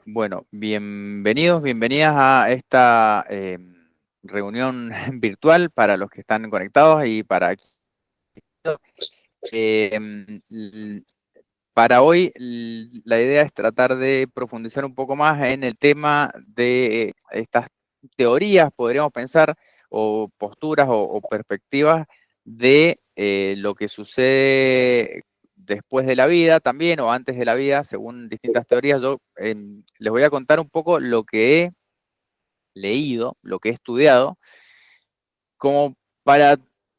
Bueno, bienvenidos, bienvenidas a esta reunión virtual para los que están conectados y para l- para hoy la idea es tratar de profundizar un poco más en el tema de estas teorías, podríamos pensar, o posturas o perspectivas de lo que sucede después de la vida también o antes de la vida, según distintas teorías. Yo les voy a contar un poco lo que he leído, lo que he estudiado como para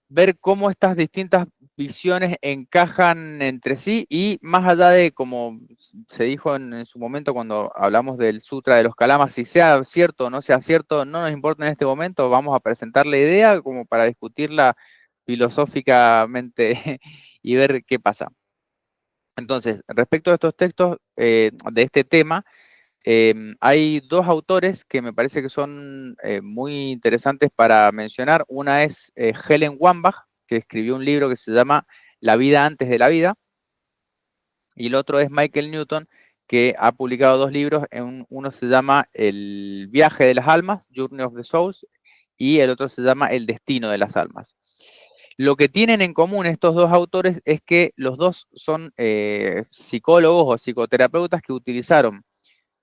ver cómo estas distintas visiones encajan entre sí y más allá de, como se dijo en su momento cuando hablamos del Sutra de los Kalamas, si sea cierto o no sea cierto, no nos importa en este momento, vamos a presentar la idea como para discutirla filosóficamente y ver qué pasa. Entonces, respecto a estos textos de este tema, hay dos autores que me parece que son muy interesantes para mencionar. Una es Helen Wambach, que escribió un libro que se llama La vida antes de la vida, y el otro es Michael Newton, que ha publicado dos libros. Uno se llama El viaje de las almas, Journey of the Souls, y el otro se llama El destino de las almas. Lo que tienen en común estos dos autores es que los dos son psicólogos o psicoterapeutas que utilizaron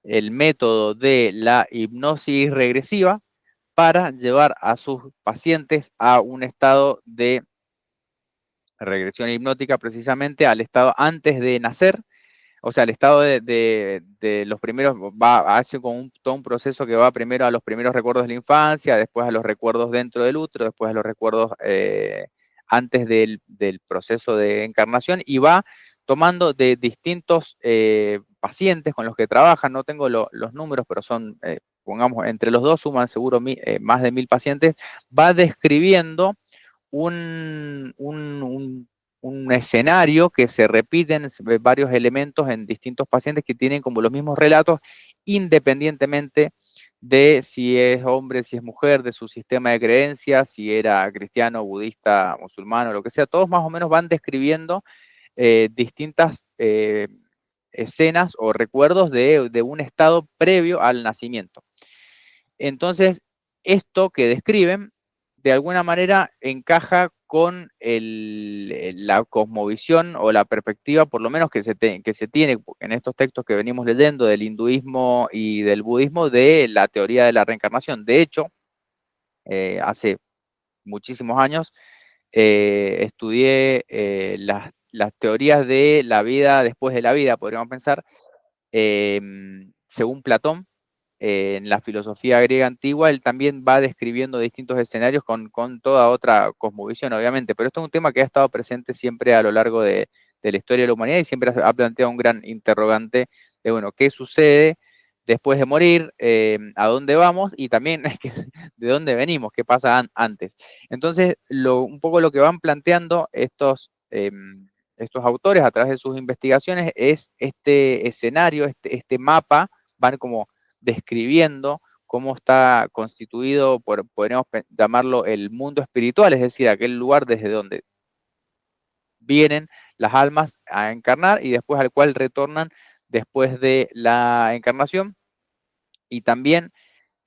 el método de la hipnosis regresiva para llevar a sus pacientes a un estado de regresión hipnótica, precisamente al estado antes de nacer, o sea, el estado de los primeros, hace con todo un proceso que va primero a los primeros recuerdos de la infancia, después a los recuerdos dentro del útero, después a los recuerdos antes del proceso de encarnación, y va tomando de distintos pacientes con los que trabajan. No tengo los números, pero son, pongamos, entre los dos suman seguro más de 1000 pacientes. Va describiendo un, un, un- un escenario que se repiten varios elementos en distintos pacientes que tienen como los mismos relatos, independientemente de si es hombre, si es mujer, de su sistema de creencias, si era cristiano, budista, musulmán o lo que sea. Todos más o menos van describiendo distintas escenas o recuerdos de un estado previo al nacimiento. Entonces, esto que describen, de alguna manera encaja con la cosmovisión o la perspectiva, por lo menos que se tiene en estos textos que venimos leyendo del hinduismo y del budismo, de la teoría de la reencarnación. De hecho, hace muchísimos años estudié las teorías de la vida después de la vida, podríamos pensar, según Platón, en la filosofía griega antigua. Él también va describiendo distintos escenarios con toda otra cosmovisión, obviamente, pero esto es un tema que ha estado presente siempre a lo largo de la historia de la humanidad y siempre ha planteado un gran interrogante de, bueno, ¿qué sucede después de morir? ¿A dónde vamos? Y también de dónde venimos, qué pasa antes. Entonces, un poco lo que van planteando estos autores a través de sus investigaciones es este escenario, este mapa, van como describiendo cómo está constituido, podríamos llamarlo el mundo espiritual, es decir, aquel lugar desde donde vienen las almas a encarnar y después al cual retornan después de la encarnación. Y también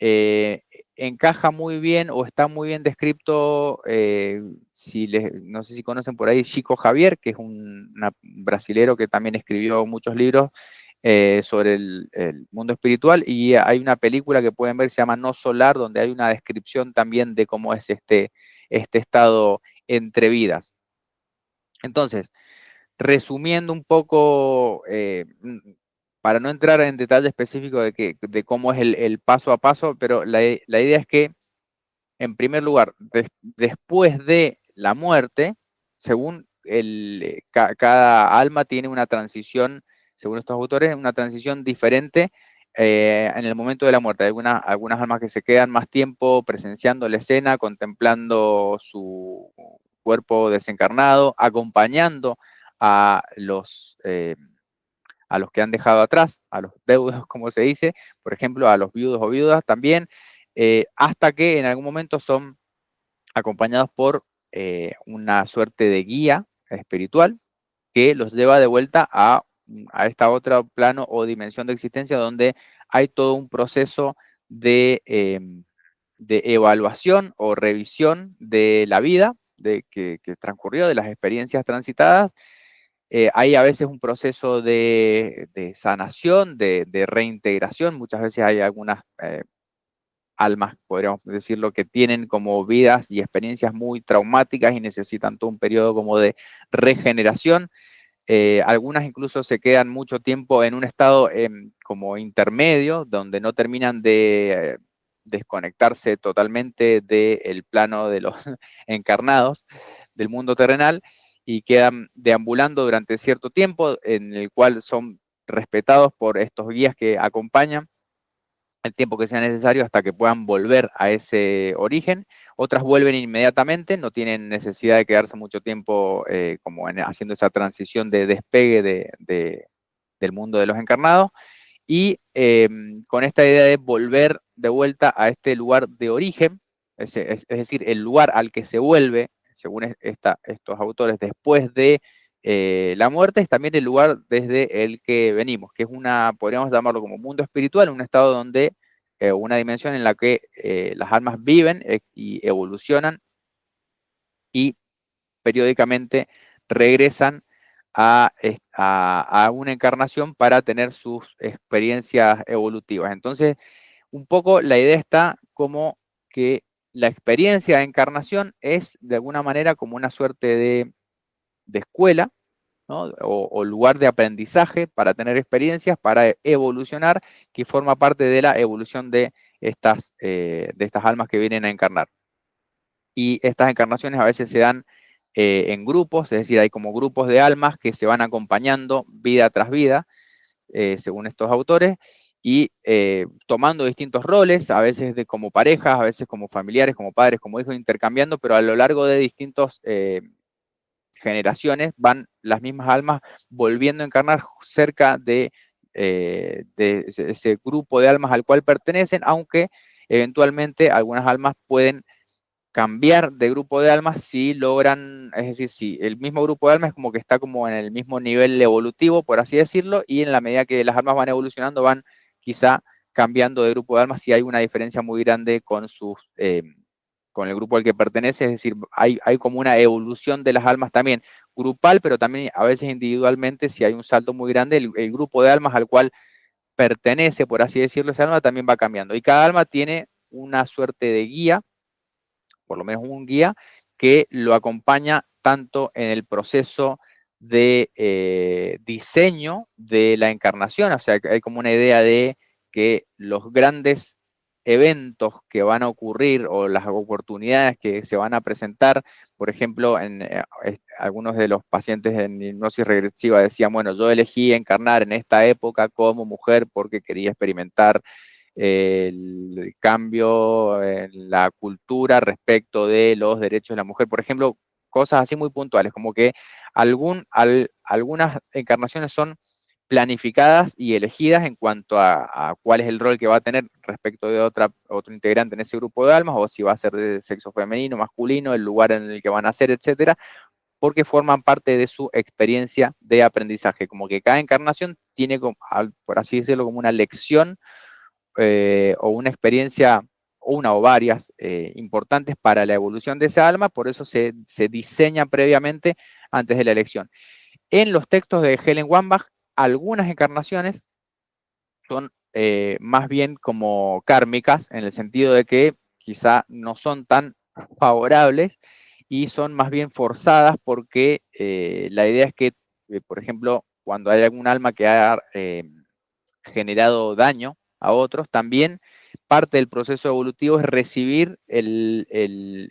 eh, encaja muy bien o está muy bien descrito, no sé si conocen por ahí, Chico Javier, que es un brasilero que también escribió muchos libros sobre el mundo espiritual, y hay una película que pueden ver, se llama No Solar, donde hay una descripción también de cómo es este estado entre vidas. Entonces, resumiendo un poco, para no entrar en detalle específico de cómo es el paso a paso, pero la idea es que, en primer lugar, después de la muerte, según cada alma tiene una transición, según estos autores, una transición diferente en el momento de la muerte. Hay algunas almas que se quedan más tiempo presenciando la escena, contemplando su cuerpo desencarnado, acompañando a a los que han dejado atrás, a los deudos, como se dice, por ejemplo, a los viudos o viudas también, hasta que en algún momento son acompañados por una suerte de guía espiritual que los lleva de vuelta a a esta otra plano o dimensión de existencia donde hay todo un proceso de evaluación o revisión de la vida que transcurrió, de las experiencias transitadas. Hay a veces un proceso de sanación, de reintegración. Muchas veces hay algunas almas, podríamos decirlo, que tienen como vidas y experiencias muy traumáticas y necesitan todo un periodo como de regeneración. Algunas incluso se quedan mucho tiempo en un estado como intermedio, donde no terminan de desconectarse totalmente del plano de los encarnados, del mundo terrenal, y quedan deambulando durante cierto tiempo, en el cual son respetados por estos guías que acompañan el tiempo que sea necesario hasta que puedan volver a ese origen. Otras vuelven inmediatamente, no tienen necesidad de quedarse mucho tiempo como haciendo esa transición de despegue del mundo de los encarnados. Y con esta idea de volver de vuelta a este lugar de origen, es decir, el lugar al que se vuelve, según estos autores, después de la muerte, es también el lugar desde el que venimos, que es podríamos llamarlo como mundo espiritual, un estado donde, una dimensión en la que las almas viven y evolucionan y periódicamente regresan a una encarnación para tener sus experiencias evolutivas. Entonces, un poco la idea está como que la experiencia de encarnación es de alguna manera como una suerte de escuela, ¿no? O lugar de aprendizaje para tener experiencias, para evolucionar, que forma parte de la evolución de estas almas que vienen a encarnar. Y estas encarnaciones a veces se dan en grupos, es decir, hay como grupos de almas que se van acompañando vida tras vida, según estos autores, y tomando distintos roles, a veces como parejas, a veces como familiares, como padres, como hijos, intercambiando, pero a lo largo de distintos generaciones van las mismas almas volviendo a encarnar cerca de ese grupo de almas al cual pertenecen, aunque eventualmente algunas almas pueden cambiar de grupo de almas si logran, es decir, si el mismo grupo de almas es como que está como en el mismo nivel evolutivo, por así decirlo, y en la medida que las almas van evolucionando, van quizá cambiando de grupo de almas si hay una diferencia muy grande con el grupo al que pertenece, es decir, hay como una evolución de las almas también grupal, pero también a veces individualmente, si hay un salto muy grande, el grupo de almas al cual pertenece, por así decirlo, esa alma también va cambiando. Y cada alma tiene una suerte de guía, por lo menos un guía, que lo acompaña tanto en el proceso de diseño de la encarnación, o sea, que hay como una idea de que los grandes eventos que van a ocurrir o las oportunidades que se van a presentar, por ejemplo, en algunos de los pacientes en hipnosis regresiva decían, bueno, yo elegí encarnar en esta época como mujer porque quería experimentar el cambio en la cultura respecto de los derechos de la mujer, por ejemplo, cosas así muy puntuales, como que algunas encarnaciones son planificadas y elegidas en cuanto a cuál es el rol que va a tener respecto de otro integrante en ese grupo de almas, o si va a ser de sexo femenino, masculino, el lugar en el que van a ser, etcétera, porque forman parte de su experiencia de aprendizaje, como que cada encarnación tiene, por así decirlo, como una lección o una experiencia, o una o varias importantes para la evolución de esa alma, por eso se diseña previamente antes de la elección. En los textos de Helen Wambach, algunas encarnaciones son más bien como kármicas, en el sentido de que quizá no son tan favorables y son más bien forzadas porque la idea es que, por ejemplo, cuando hay algún alma que ha generado daño a otros, también parte del proceso evolutivo es recibir el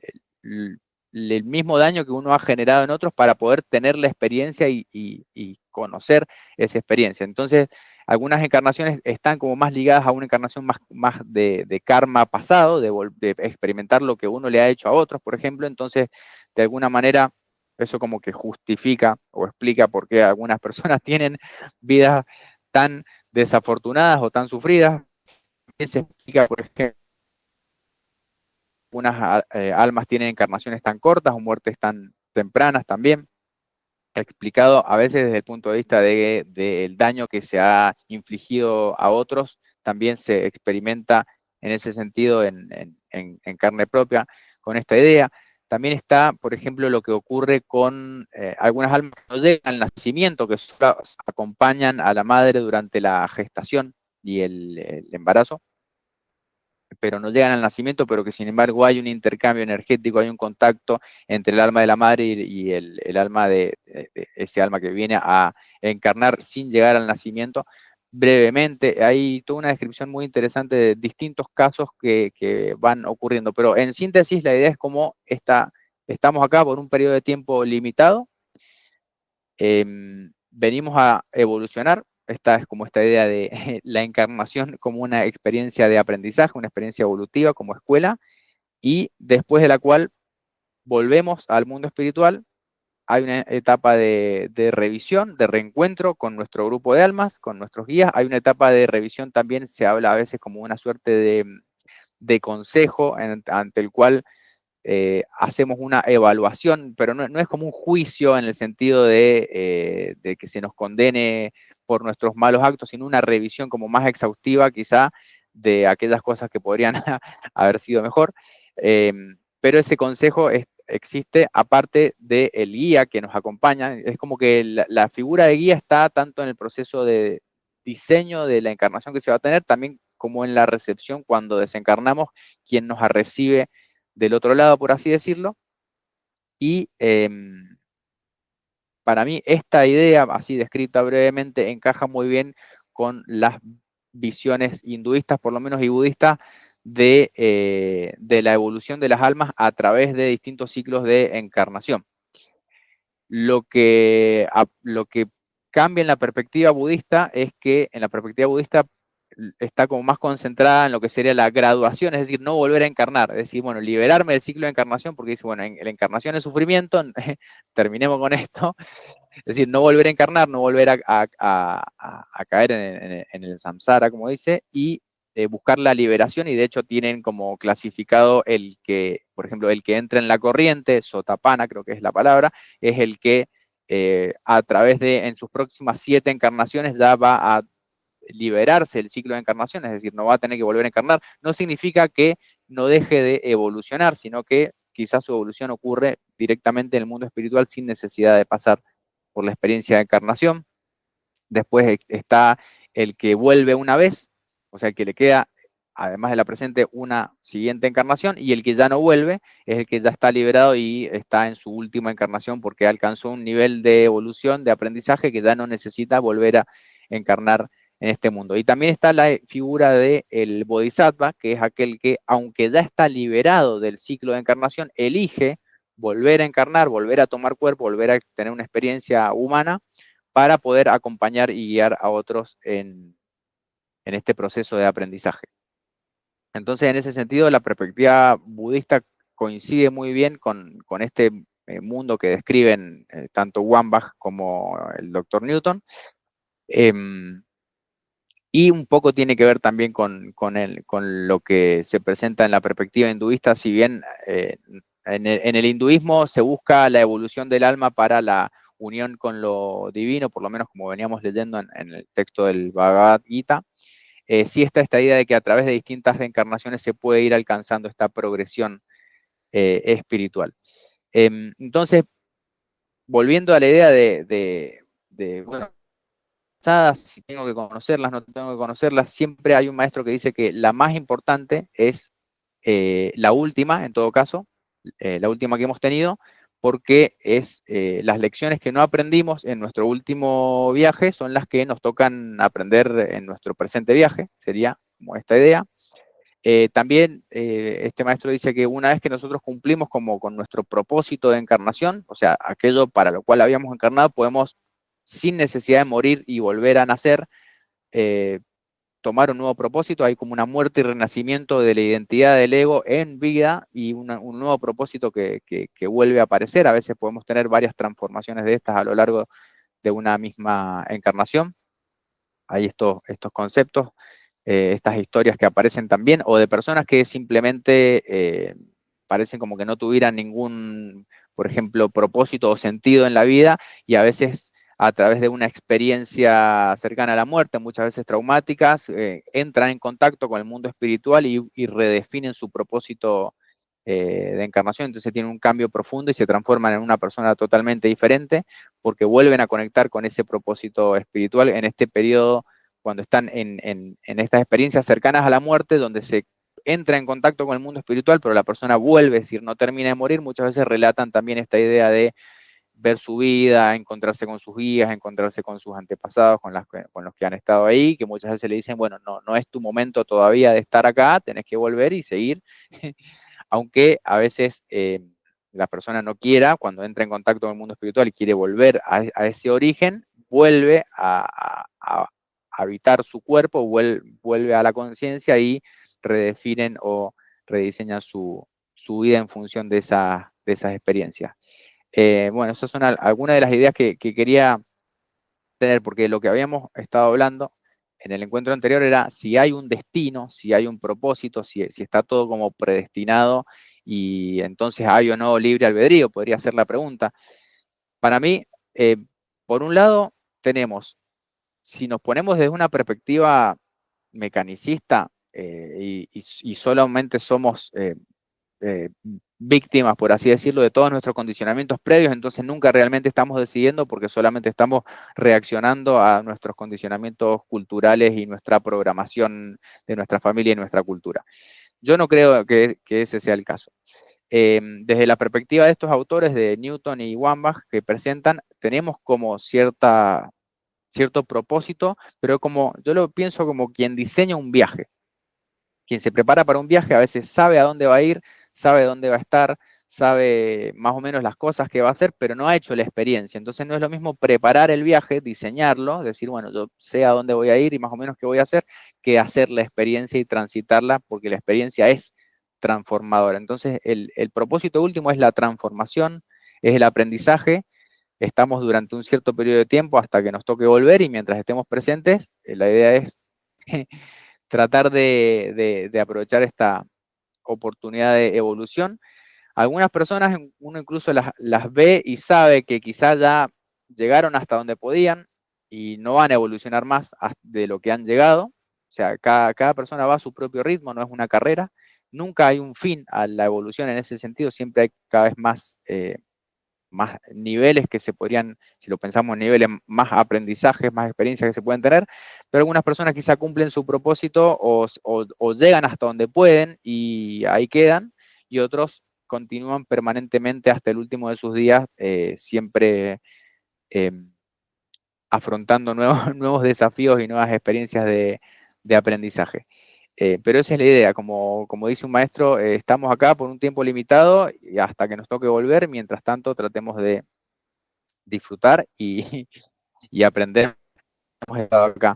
mismo daño que uno ha generado en otros para poder tener la experiencia y conocer esa experiencia. Entonces, algunas encarnaciones están como más ligadas a una encarnación más de karma pasado, de experimentar lo que uno le ha hecho a otros, por ejemplo. Entonces, de alguna manera, eso como que justifica o explica por qué algunas personas tienen vidas tan desafortunadas o tan sufridas. Se explica, por ejemplo, unas almas tienen encarnaciones tan cortas o muertes tan tempranas también. explicado a veces desde el punto de vista del daño que se ha infligido a otros, también se experimenta en ese sentido en carne propia con esta idea. También está, por ejemplo, lo que ocurre con algunas almas que no llegan al nacimiento, que solo acompañan a la madre durante la gestación y el embarazo, pero no llegan al nacimiento, pero que sin embargo hay un intercambio energético, hay un contacto entre el alma de la madre y el alma de ese alma que viene a encarnar sin llegar al nacimiento. Brevemente, hay toda una descripción muy interesante de distintos casos que van ocurriendo, pero en síntesis la idea es como estamos acá por un periodo de tiempo limitado, venimos a evolucionar. Esta es como esta idea de la encarnación como una experiencia de aprendizaje, una experiencia evolutiva como escuela, y después de la cual volvemos al mundo espiritual. Hay una etapa de revisión, de reencuentro con nuestro grupo de almas, con nuestros guías. Hay una etapa de revisión también, se habla a veces como una suerte de consejo ante el cual hacemos una evaluación, pero no es como un juicio en el sentido de que se nos condene por nuestros malos actos, sino una revisión como más exhaustiva quizá de aquellas cosas que podrían haber sido mejor. Pero ese consejo existe aparte del guía que nos acompaña. Es como que la figura de guía está tanto en el proceso de diseño de la encarnación que se va a tener, también como en la recepción cuando desencarnamos, quien nos recibe del otro lado, por así decirlo. Y para mí esta idea, así descrita brevemente, encaja muy bien con las visiones hinduistas, por lo menos, y budistas, de la evolución de las almas a través de distintos ciclos de encarnación. Lo que cambia en la perspectiva budista es que en la perspectiva budista está como más concentrada en lo que sería la graduación, es decir, no volver a encarnar, es decir, bueno, liberarme del ciclo de encarnación, porque dice, bueno, la encarnación es sufrimiento, terminemos con esto, es decir, no volver a encarnar, no volver a caer en el samsara, como dice, y buscar la liberación, y de hecho tienen como clasificado el que, por ejemplo, el que entra en la corriente, sotapana creo que es la palabra, es el que a través en sus próximas 7 encarnaciones ya va a liberarse del ciclo de encarnación, es decir, no va a tener que volver a encarnar. No significa que no deje de evolucionar, sino que quizás su evolución ocurre directamente en el mundo espiritual sin necesidad de pasar por la experiencia de encarnación. Después está el que vuelve una vez, o sea, el que le queda, además de la presente, una siguiente encarnación, y el que ya no vuelve es el que ya está liberado y está en su última encarnación porque alcanzó un nivel de evolución, de aprendizaje, que ya no necesita volver a encarnar en este mundo. Y también está la figura del Bodhisattva, que es aquel que, aunque ya está liberado del ciclo de encarnación, elige volver a encarnar, volver a tomar cuerpo, volver a tener una experiencia humana para poder acompañar y guiar a otros en este proceso de aprendizaje. Entonces, en ese sentido, la perspectiva budista coincide muy bien con este mundo que describen tanto Wambach como el Dr. Newton. Y un poco tiene que ver también con lo que se presenta en la perspectiva hinduista, si bien en el hinduismo se busca la evolución del alma para la unión con lo divino, por lo menos como veníamos leyendo en el texto del Bhagavad Gita, sí está esta idea de que a través de distintas encarnaciones se puede ir alcanzando esta progresión espiritual. Entonces, volviendo a la idea bueno, si tengo que conocerlas, no tengo que conocerlas, siempre hay un maestro que dice que la más importante es la última, en todo caso, la última que hemos tenido, porque es las lecciones que no aprendimos en nuestro último viaje son las que nos tocan aprender en nuestro presente viaje, sería como esta idea. También este maestro dice que una vez que nosotros cumplimos como con nuestro propósito de encarnación, o sea, aquello para lo cual habíamos encarnado, podemos, sin necesidad de morir y volver a nacer, eh, tomar un nuevo propósito. Hay como una muerte y renacimiento de la identidad del ego en vida y un nuevo propósito que vuelve a aparecer. A veces podemos tener varias transformaciones de estas a lo largo de una misma encarnación. Hay estos conceptos, estas historias que aparecen también, o de personas que simplemente parecen como que no tuvieran ningún por ejemplo, propósito o sentido en la vida, y a veces a través de una experiencia cercana a la muerte, muchas veces traumáticas, entran en contacto con el mundo espiritual y redefinen su propósito de encarnación. Entonces tienen un cambio profundo y se transforman en una persona totalmente diferente porque vuelven a conectar con ese propósito espiritual en este periodo, cuando están en estas experiencias cercanas a la muerte, donde se entra en contacto con el mundo espiritual, pero la persona vuelve, es decir, no termina de morir. Muchas veces relatan también esta idea de ver su vida, encontrarse con sus guías, encontrarse con sus antepasados, con los que han estado ahí, que muchas veces le dicen, bueno, no es tu momento todavía de estar acá, tenés que volver y seguir, aunque a veces la persona no quiera, cuando entra en contacto con el mundo espiritual y quiere volver a ese origen, vuelve a habitar su cuerpo, vuelve a la conciencia y redefinen o rediseñan su vida en función de esas experiencias. Bueno, esas son algunas de las ideas que quería tener, porque lo que habíamos estado hablando en el encuentro anterior era si hay un destino, si hay un propósito, si está todo como predestinado y entonces hay o no libre albedrío, podría ser la pregunta. Para mí, por un lado, tenemos, si nos ponemos desde una perspectiva mecanicista y solamente somos eh, víctimas, por así decirlo, de todos nuestros condicionamientos previos, entonces nunca realmente estamos decidiendo porque solamente estamos reaccionando a nuestros condicionamientos culturales y nuestra programación de nuestra familia y nuestra cultura. Yo no creo que ese sea el caso. Desde la perspectiva de estos autores, de Newton y Wambach, que presentan, tenemos como cierto propósito, pero como yo lo pienso como quien diseña un viaje. Quien se prepara para un viaje a veces sabe a dónde va a ir, sabe dónde va a estar, sabe más o menos las cosas que va a hacer, pero no ha hecho la experiencia. Entonces no es lo mismo preparar el viaje, diseñarlo, decir, bueno, yo sé a dónde voy a ir y más o menos qué voy a hacer, que hacer la experiencia y transitarla, porque la experiencia es transformadora. Entonces el propósito último es la transformación, es el aprendizaje. Estamos durante un cierto periodo de tiempo hasta que nos toque volver y mientras estemos presentes, la idea es tratar de aprovechar esta oportunidad de evolución. Algunas personas uno incluso las ve y sabe que quizás ya llegaron hasta donde podían y no van a evolucionar más de lo que han llegado. O sea, cada persona va a su propio ritmo, no es una carrera. Nunca hay un fin a la evolución en ese sentido, siempre hay cada vez más niveles que se podrían, si lo pensamos en niveles, más aprendizajes, más experiencias que se pueden tener, pero algunas personas quizá cumplen su propósito o llegan hasta donde pueden y ahí quedan, y otros continúan permanentemente hasta el último de sus días, siempre eh, afrontando nuevos, nuevos desafíos y nuevas experiencias de aprendizaje. Pero esa es la idea, como dice un maestro, estamos acá por un tiempo limitado y hasta que nos toque volver, mientras tanto tratemos de disfrutar y aprender. Hemos estado acá,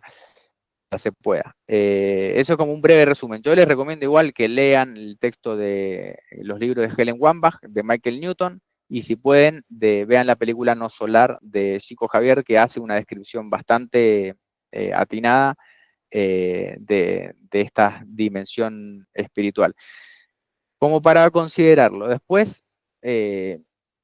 ya se pueda. Eso es como un breve resumen. Yo les recomiendo igual que lean el texto de los libros de Helen Wambach, de Michael Newton, y si pueden, vean la película No Solar de Chico Javier, que hace una descripción bastante atinada de esta dimensión espiritual. Como para considerarlo. Después, eh,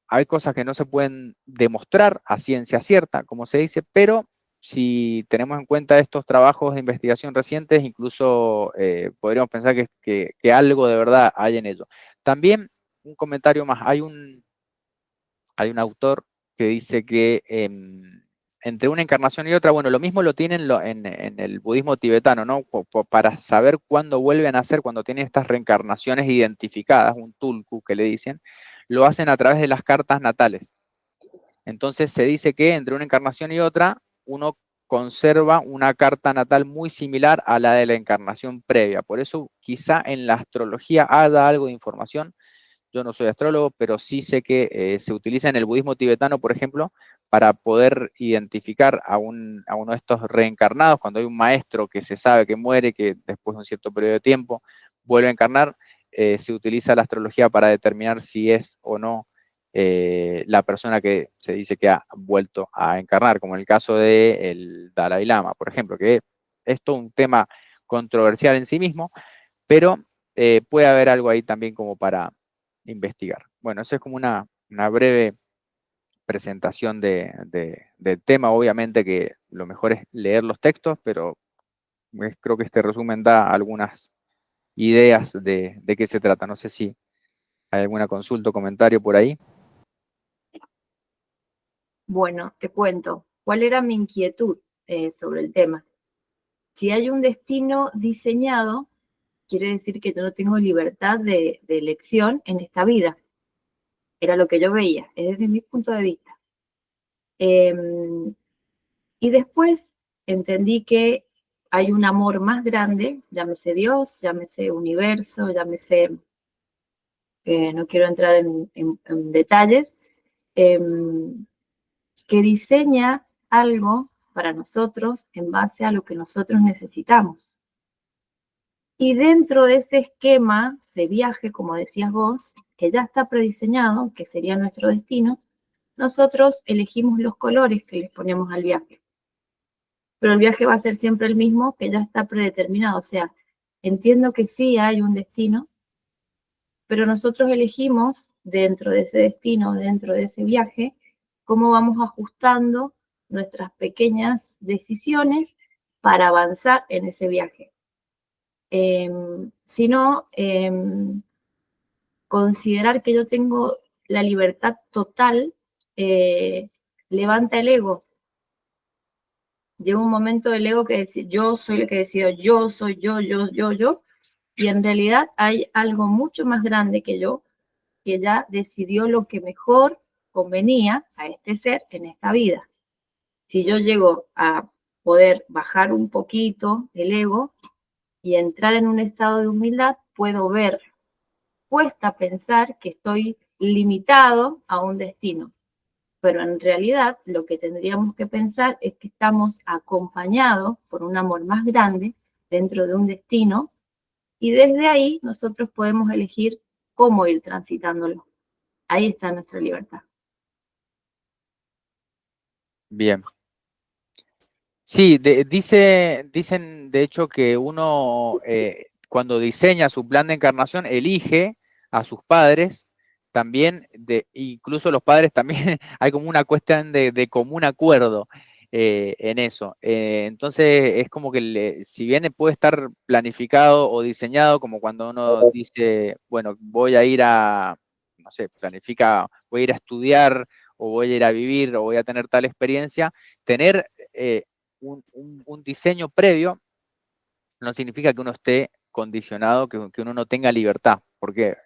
hay cosas que no se pueden demostrar a ciencia cierta, como se dice, pero si tenemos en cuenta estos trabajos de investigación recientes, incluso podríamos pensar que algo de verdad hay en ello. También, un comentario más, hay un autor que dice que entre una encarnación y otra, bueno, lo mismo lo tienen en el budismo tibetano, ¿no? Para saber cuándo vuelven a nacer, cuando tienen estas reencarnaciones identificadas, un tulku que le dicen, lo hacen a través de las cartas natales. Entonces se dice que entre una encarnación y otra, uno conserva una carta natal muy similar a la de la encarnación previa. Por eso quizá en la astrología haya algo de información. Yo no soy astrólogo, pero sí sé que se utiliza en el budismo tibetano, por ejemplo, para poder identificar a uno de estos reencarnados, cuando hay un maestro que se sabe que muere, que después de un cierto periodo de tiempo vuelve a encarnar, se utiliza la astrología para determinar si es o no la persona que se dice que ha vuelto a encarnar, como en el caso del Dalai Lama, por ejemplo, que es todo un tema controversial en sí mismo, pero puede haber algo ahí también como para investigar. Bueno, eso es como una breve presentación del tema. Obviamente que lo mejor es leer los textos, pero creo que este resumen da algunas ideas de qué se trata. No sé si hay alguna consulta o comentario por ahí. Bueno, te cuento, ¿cuál era mi inquietud sobre el tema? Si hay un destino diseñado, quiere decir que yo no tengo libertad de elección en esta vida. Era lo que yo veía, es desde mi punto de vista. Y después entendí que hay un amor más grande, llámese Dios, llámese universo, llámese, no quiero entrar en detalles, eh, que diseña algo para nosotros en base a lo que nosotros necesitamos. Y dentro de ese esquema de viaje, como decías vos, que ya está prediseñado, que sería nuestro destino, nosotros elegimos los colores que les ponemos al viaje. Pero el viaje va a ser siempre el mismo, que ya está predeterminado. O sea, entiendo que sí hay un destino, pero nosotros elegimos dentro de ese destino, dentro de ese viaje, cómo vamos ajustando nuestras pequeñas decisiones para avanzar en ese viaje. Si no, considerar que yo tengo la libertad total levanta el ego. Llega un momento del ego que dice, yo soy el que decido, yo soy yo, y en realidad hay algo mucho más grande que yo, que ya decidió lo que mejor convenía a este ser en esta vida. Si yo llego a poder bajar un poquito el ego y entrar en un estado de humildad, puedo ver, cuesta pensar que estoy limitado a un destino, pero en realidad lo que tendríamos que pensar es que estamos acompañados por un amor más grande dentro de un destino y desde ahí nosotros podemos elegir cómo ir transitándolo. Ahí está nuestra libertad. Bien. Sí, dicen de hecho que uno cuando diseña su plan de encarnación elige a sus padres, también, incluso los padres también hay como una cuestión de común acuerdo en eso. Entonces es como que si bien puede estar planificado o diseñado, como cuando uno dice, bueno, voy a ir a, no sé, planifica, voy a ir a estudiar o voy a ir a vivir o voy a tener tal experiencia, tener un diseño previo no significa que uno esté condicionado, que uno no tenga libertad, porque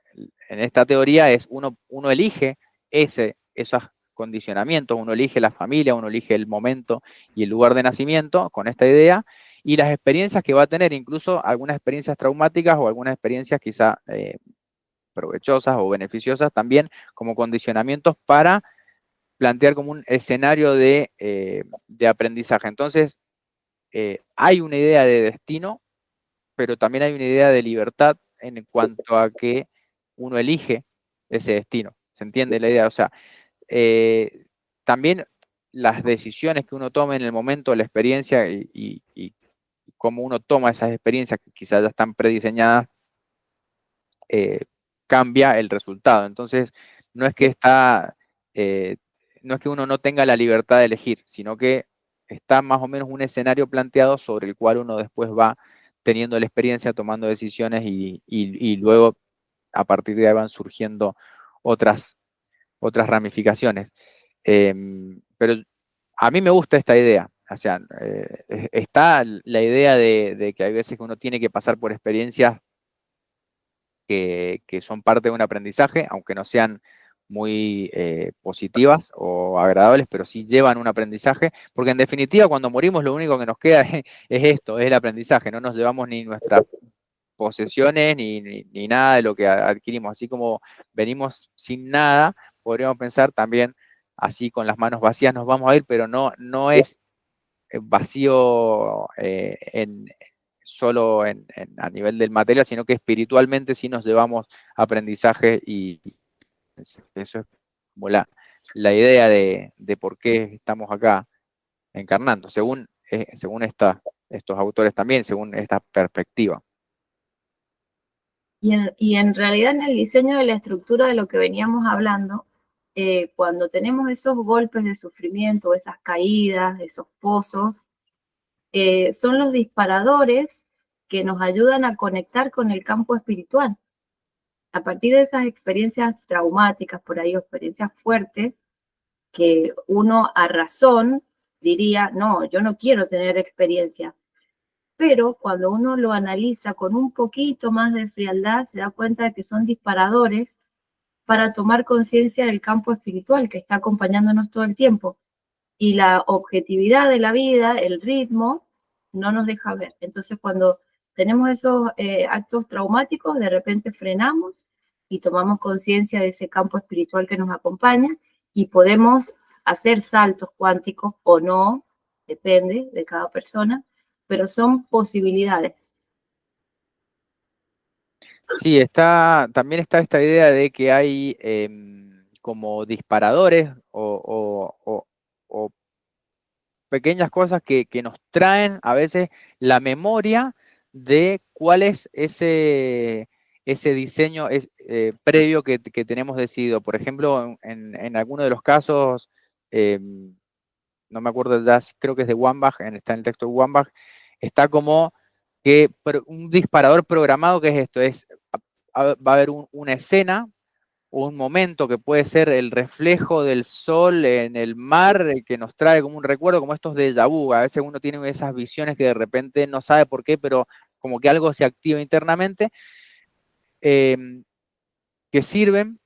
en esta teoría es uno elige esos condicionamientos, uno elige la familia, uno elige el momento y el lugar de nacimiento con esta idea, y las experiencias que va a tener, incluso algunas experiencias traumáticas o algunas experiencias quizá provechosas o beneficiosas también como condicionamientos para plantear como un escenario de aprendizaje. Entonces, hay una idea de destino, pero también hay una idea de libertad en cuanto a que uno elige ese destino. ¿Se entiende la idea? O sea, también las decisiones que uno tome en el momento de la experiencia y cómo uno toma esas experiencias que quizás ya están prediseñadas, cambia el resultado. Entonces, no es que no es que uno no tenga la libertad de elegir, sino que está más o menos un escenario planteado sobre el cual uno después va teniendo la experiencia, tomando decisiones y luego a partir de ahí van surgiendo otras ramificaciones. Pero a mí me gusta esta idea. O sea, está la idea de que hay veces que uno tiene que pasar por experiencias que son parte de un aprendizaje, aunque no sean muy positivas o agradables, pero sí llevan un aprendizaje, porque en definitiva cuando morimos lo único que nos queda es esto, es el aprendizaje, no nos llevamos ni nuestras posesiones ni nada de lo que adquirimos, así como venimos sin nada, podríamos pensar también así con las manos vacías nos vamos a ir, pero no es vacío solo a nivel del material, sino que espiritualmente sí nos llevamos aprendizaje y eso es como la idea de por qué estamos acá encarnando, según estos autores también, según esta perspectiva. Y en realidad en el diseño de la estructura de lo que veníamos hablando, cuando tenemos esos golpes de sufrimiento, esas caídas, esos pozos, son los disparadores que nos ayudan a conectar con el campo espiritual. A partir de esas experiencias traumáticas, por ahí, experiencias fuertes, que uno a razón diría, no, yo no quiero tener experiencias. Pero cuando uno lo analiza con un poquito más de frialdad, se da cuenta de que son disparadores para tomar conciencia del campo espiritual que está acompañándonos todo el tiempo. Y la objetividad de la vida, el ritmo, no nos deja ver. Entonces, cuando tenemos esos actos traumáticos, de repente frenamos y tomamos conciencia de ese campo espiritual que nos acompaña y podemos hacer saltos cuánticos o no, depende de cada persona, pero son posibilidades. Sí, también está esta idea de que hay como disparadores o pequeñas cosas que nos traen a veces la memoria de cuál es ese diseño previo que tenemos decidido. Por ejemplo, en alguno de los casos, no me acuerdo, creo que es de Wambach, está en el texto de Wambach, está como que un disparador programado, que es esto, va a haber una escena o un momento que puede ser el reflejo del sol en el mar, que nos trae como un recuerdo, como estos déjà vu. A veces uno tiene esas visiones que de repente no sabe por qué, pero como que algo se activa internamente, que sirven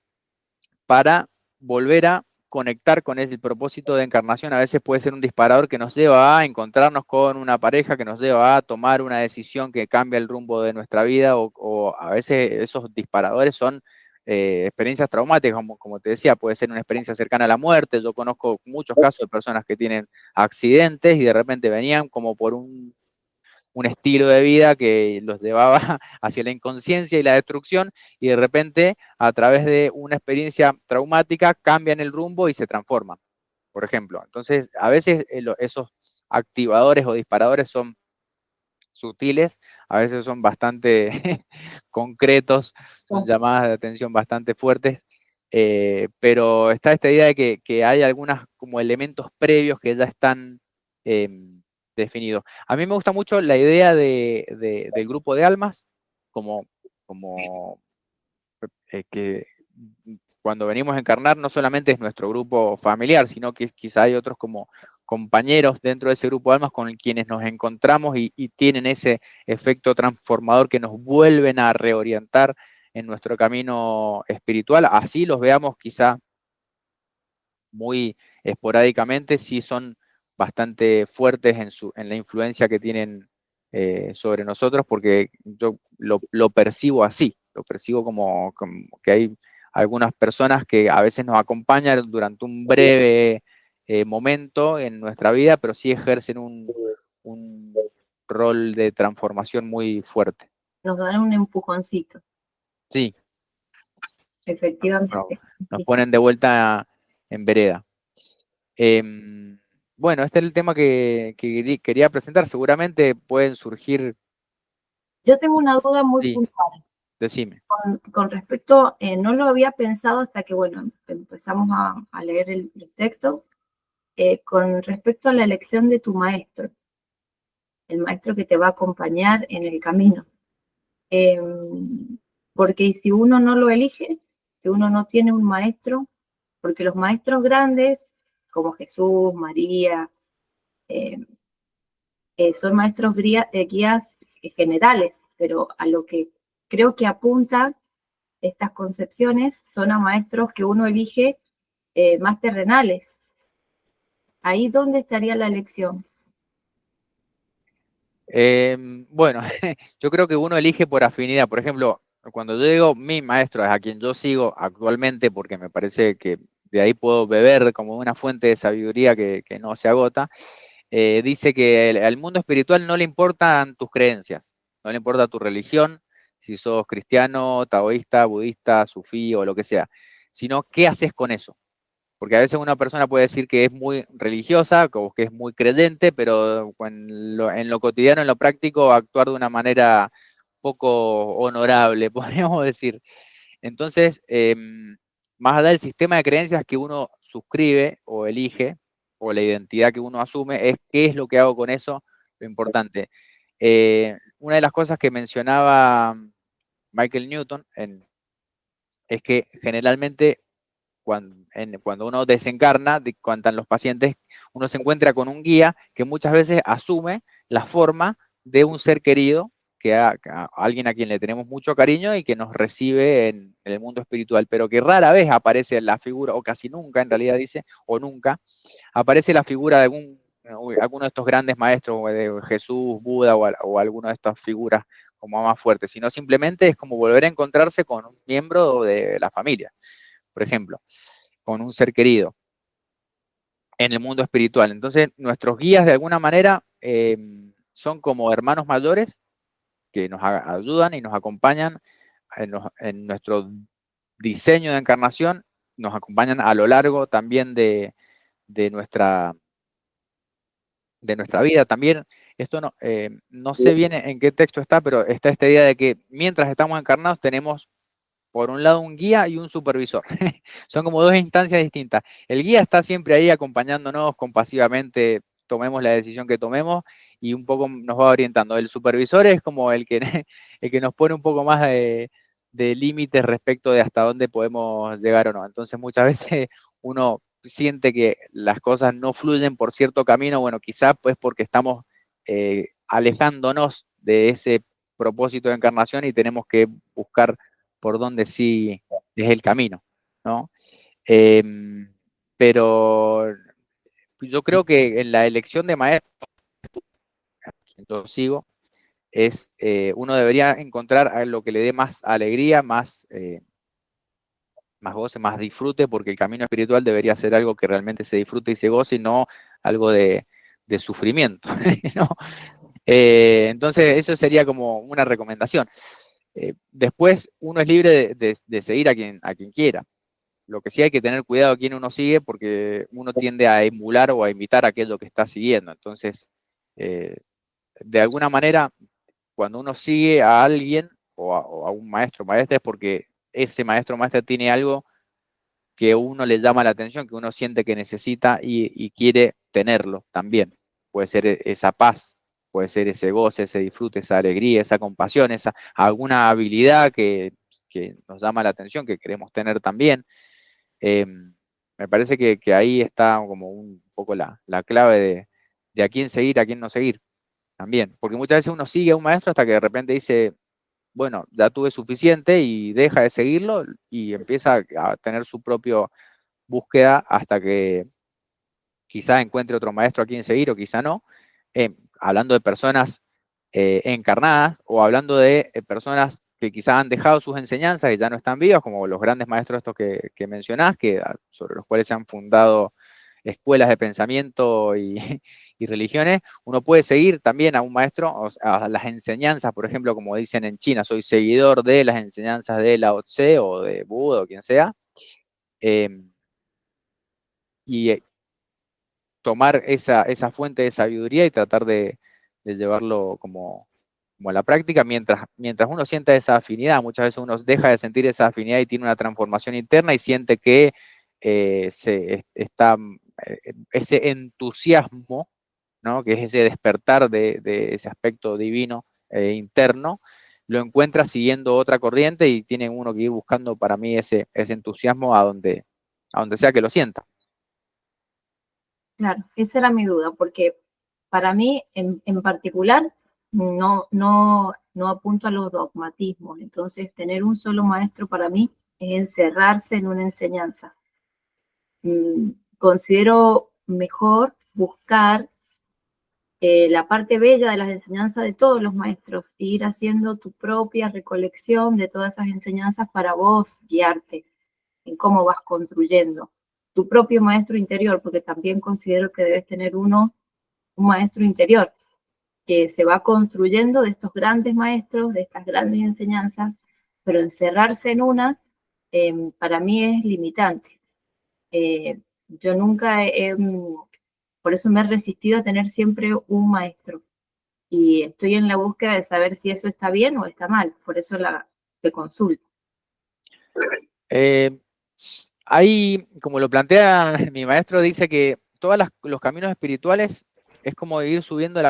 para volver a conectar con el propósito de encarnación. A veces puede ser un disparador que nos lleva a encontrarnos con una pareja, que nos lleva a tomar una decisión que cambia el rumbo de nuestra vida, o a veces esos disparadores son experiencias traumáticas, como te decía, puede ser una experiencia cercana a la muerte. Yo conozco muchos casos de personas que tienen accidentes y de repente venían como por un estilo de vida que los llevaba hacia la inconsciencia y la destrucción, y de repente, a través de una experiencia traumática, cambian el rumbo y se transforman, por ejemplo. Entonces, a veces esos activadores o disparadores son sutiles, a veces son bastante concretos, son llamadas de atención bastante fuertes, pero está esta idea de que hay algunos como elementos previos que ya están definidos. A mí me gusta mucho la idea del grupo de almas, como que cuando venimos a encarnar no solamente es nuestro grupo familiar, sino que quizá hay otros como compañeros dentro de ese grupo de almas con quienes nos encontramos y tienen ese efecto transformador que nos vuelven a reorientar en nuestro camino espiritual. Así los veamos quizá muy esporádicamente, sí son bastante fuertes en la influencia que tienen sobre nosotros, porque yo lo percibo así, lo percibo como que hay algunas personas que a veces nos acompañan durante un breve momento en nuestra vida, pero sí ejercen un rol de transformación muy fuerte. Nos dan un empujoncito. Sí. Efectivamente. Nos ponen de vuelta en vereda. Bueno, este es el tema que quería presentar. Seguramente pueden surgir. Yo tengo una duda muy Sí, puntual. decime. Con respecto, no lo había pensado hasta que, bueno, empezamos a leer los textos, con respecto a la elección de tu maestro, el maestro que te va a acompañar en el camino. Porque si uno no lo elige, si uno no tiene un maestro, porque los maestros grandes, como Jesús, María, son maestros guías generales, pero a lo que creo que apunta estas concepciones son a maestros que uno elige más terrenales. Ahí dónde estaría la elección. Bueno, yo creo que uno elige por afinidad. Por ejemplo, cuando yo digo mi maestro es a quien yo sigo actualmente, porque me parece que de ahí puedo beber como una fuente de sabiduría que no se agota, dice que al mundo espiritual no le importan tus creencias, no le importa tu religión, si sos cristiano, taoísta, budista, sufí o lo que sea, sino qué haces con eso. Porque a veces una persona puede decir que es muy religiosa, o que es muy creyente, pero en lo cotidiano, en lo práctico, actuar de una manera poco honorable, podríamos decir. Entonces, más allá del sistema de creencias que uno suscribe o elige, o la identidad que uno asume, es qué es lo que hago con eso, lo importante. Una de las cosas que mencionaba Michael Newton es que generalmente cuando uno desencarna, cuentan los pacientes, uno se encuentra con un guía que muchas veces asume la forma de un ser querido, alguien a quien le tenemos mucho cariño y que nos recibe en el mundo espiritual, pero que rara vez aparece la figura, o casi nunca en realidad dice, o nunca, aparece la figura de alguno de estos grandes maestros, o de Jesús, Buda, o alguna de estas figuras como más fuertes, sino simplemente es como volver a encontrarse con un miembro de la familia, por ejemplo, con un ser querido en el mundo espiritual. Entonces, nuestros guías de alguna manera son como hermanos mayores que nos ayudan y nos acompañan en nuestro diseño de encarnación, nos acompañan a lo largo también de nuestra, de nuestra vida. También, esto no sé bien en qué texto está, pero está esta idea de que mientras estamos encarnados tenemos por un lado un guía y un supervisor. Son como dos instancias distintas. El guía está siempre ahí acompañándonos compasivamente, tomemos la decisión que tomemos y un poco nos va orientando. El supervisor es como el que, el que nos pone un poco más de límites respecto de hasta dónde podemos llegar o no. Entonces muchas veces uno siente que las cosas no fluyen por cierto camino, bueno, quizás pues porque estamos alejándonos de ese propósito de encarnación y tenemos que buscar por donde sí es el camino, ¿no? Eh, pero yo creo que en la elección de maestro, yo sigo, uno debería encontrar a lo que le dé más alegría, más goce, más disfrute, porque el camino espiritual debería ser algo que realmente se disfrute y se goce, y no algo de sufrimiento, ¿no? Entonces, eso sería como una recomendación. Después, uno es libre de seguir a quien quiera. Lo que sí hay que tener cuidado a quién uno sigue, porque uno tiende a emular o a imitar aquello que está siguiendo. Entonces, eh, de alguna manera, cuando uno sigue a alguien o a un maestro o maestra, es porque ese maestro o maestra tiene algo que uno le llama la atención, que uno siente que necesita y quiere tenerlo también. Puede ser esa paz, puede ser ese goce, ese disfrute, esa alegría, esa compasión, alguna habilidad que nos llama la atención, que queremos tener también. Eh, Me parece que ahí está como un poco la clave de a quién seguir, a quién no seguir también. Porque muchas veces uno sigue a un maestro hasta que de repente dice, bueno, ya tuve suficiente y deja de seguirlo y empieza a tener su propia búsqueda hasta que quizá encuentre otro maestro a quien seguir o quizá no. Hablando de personas encarnadas o hablando de personas que quizás han dejado sus enseñanzas y ya no están vivas, como los grandes maestros estos que mencionás, sobre los cuales se han fundado escuelas de pensamiento y religiones, uno puede seguir también a un maestro, o sea, a las enseñanzas, por ejemplo, como dicen en China, soy seguidor de las enseñanzas de Lao Tse o de Buda o quien sea, eh, y tomar esa fuente de sabiduría y tratar de llevarlo como a la práctica, mientras uno sienta esa afinidad. Muchas veces uno deja de sentir esa afinidad y tiene una transformación interna y siente que está ese entusiasmo, ¿no? Que es ese despertar de ese aspecto divino interno, lo encuentra siguiendo otra corriente y tiene uno que ir buscando para mí ese entusiasmo a donde sea que lo sienta. Claro, esa era mi duda, porque para mí en particular no apunto a los dogmatismos. Entonces, tener un solo maestro para mí es encerrarse en una enseñanza. Considero mejor buscar la parte bella de las enseñanzas de todos los maestros e ir haciendo tu propia recolección de todas esas enseñanzas para vos guiarte en cómo vas construyendo tu propio maestro interior, porque también considero que debes tener un maestro interior que se va construyendo de estos grandes maestros, de estas grandes enseñanzas, pero encerrarse en una, para mí es limitante. Yo nunca por eso me he resistido a tener siempre un maestro y estoy en la búsqueda de saber si eso está bien o está mal, por eso te consulto. Eh, ahí, como lo plantea mi maestro, dice que todos los caminos espirituales es como ir subiendo